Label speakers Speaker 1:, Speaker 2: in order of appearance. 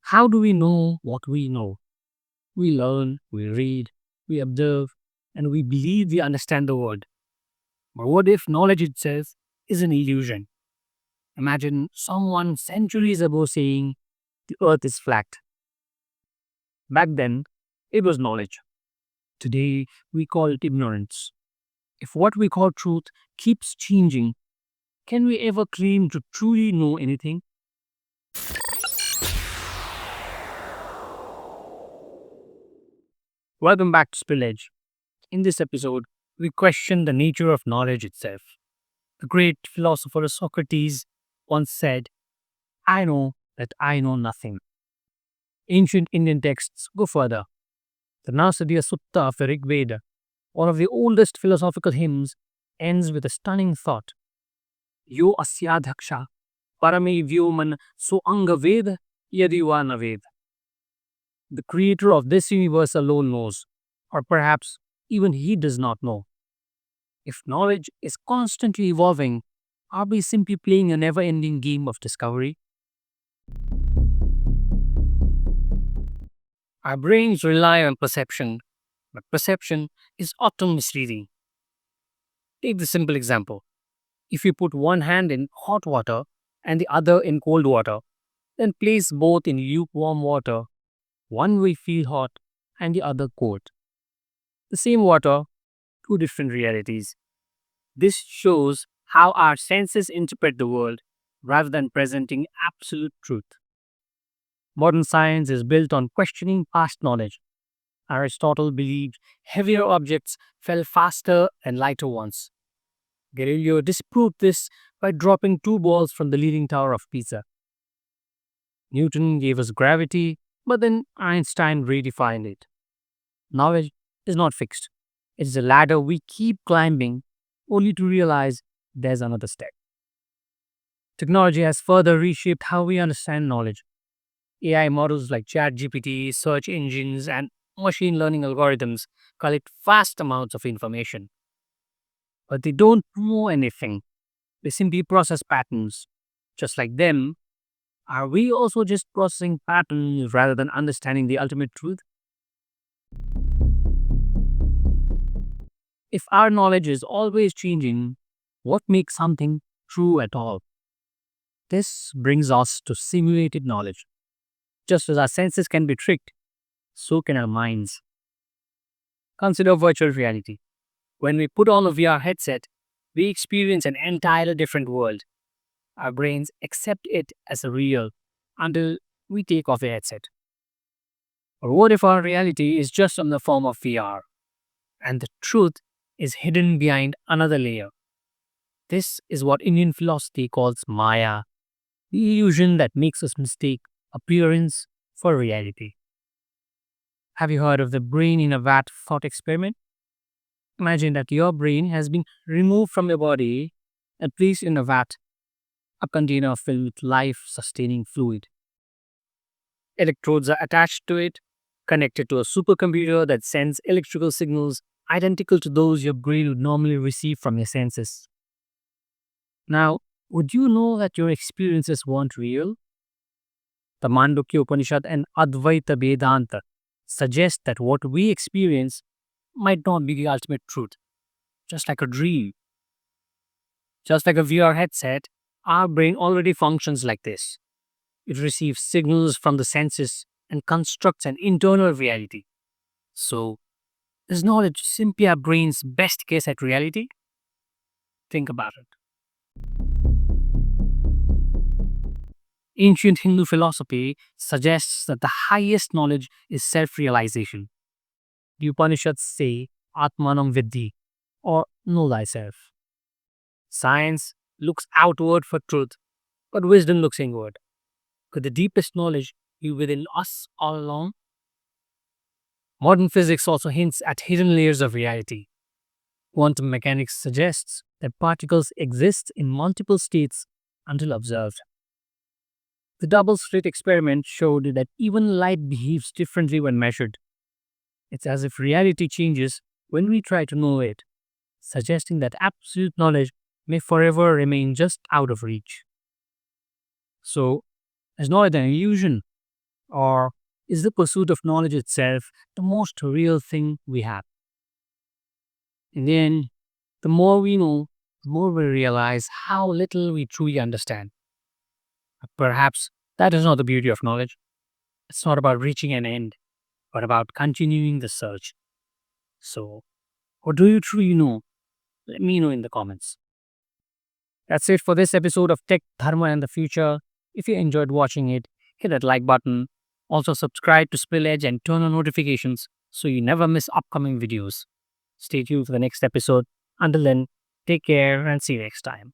Speaker 1: How do we know what we know? We learn, we read, we observe, and we believe we understand the world. But what if knowledge itself is an illusion? Imagine someone centuries ago saying the earth is flat. Back then, it was knowledge. Today, we call it ignorance. If what we call truth keeps changing, can we ever claim to truly know anything? Welcome back to Spillage. In this episode, we question the nature of knowledge itself. The great philosopher Socrates once said, I know that I know nothing. Ancient Indian texts go further. The Nasadiya Sutta of the Rig Veda, one of the oldest philosophical hymns, ends with a stunning thought. Yo asyadhaksha parame vyoman so anga ved yadiva naved. The creator of this universe alone knows, or perhaps even he does not know. If knowledge is constantly evolving, are we simply playing a never ending game of discovery? Our brains rely on perception, but perception is often misleading. Take the simple example. If you put one hand in hot water and the other in cold water, then place both in lukewarm water, one will feel hot and the other cold. The same water, two different realities. This shows how our senses interpret the world rather than presenting absolute truth. Modern science is built on questioning past knowledge. Aristotle believed heavier objects fell faster and lighter ones. Galileo disproved this by dropping two balls from the Leaning Tower of Pisa. Newton gave us gravity, but then Einstein redefined it. Knowledge is not fixed. It is a ladder we keep climbing only to realize there's another step. Technology has further reshaped how we understand knowledge. AI models like ChatGPT, search engines, and machine learning algorithms collect vast amounts of information. But they don't know anything, they simply process patterns. Just like them, are we also just processing patterns rather than understanding the ultimate truth? If our knowledge is always changing, what makes something true at all? This brings us to simulated knowledge. Just as our senses can be tricked, so can our minds. Consider virtual reality. When we put on a VR headset, we experience an entirely different world. Our brains accept it as a real until we take off the headset. Or what if our reality is just in the form of VR and the truth is hidden behind another layer? This is what Indian philosophy calls Maya, the illusion that makes us mistake appearance for reality. Have you heard of the brain in a vat thought experiment? Imagine that your brain has been removed from your body and placed in a vat, a container filled with life sustaining fluid. Electrodes are attached to it, connected to a supercomputer that sends electrical signals identical to those your brain would normally receive from your senses. Now, would you know that your experiences weren't real? The Mandukya Upanishad and Advaita Vedanta suggest that what we experience might not be the ultimate truth, just like a dream. Just like a VR headset, our brain already functions like this. It receives signals from the senses and constructs an internal reality. So, is knowledge simply our brain's best guess at reality? Think about it. Ancient Hindu philosophy suggests that the highest knowledge is self realization. The Upanishads say, Atmanam Vidhi, or know thyself. Science looks outward for truth, but wisdom looks inward. Could the deepest knowledge be within us all along? Modern physics also hints at hidden layers of reality. Quantum mechanics suggests that particles exist in multiple states until observed. The double-slit experiment showed that even light behaves differently when measured. It's as if reality changes when we try to know it, suggesting that absolute knowledge may forever remain just out of reach. So, is knowledge an illusion, Or is the pursuit of knowledge itself the most real thing we have? In the end, the more we know, the more we realize how little we truly understand. Perhaps that is not the beauty of knowledge. It's not about reaching an end, but about continuing the search. So, what do you truly know? Let me know in the comments. That's it for this episode of Tech, Dharma, and the Future. If you enjoyed watching it, hit that like button. Also, subscribe to Spill Edge and turn on notifications so you never miss upcoming videos. Stay tuned for the next episode. Until then, take care and see you next time.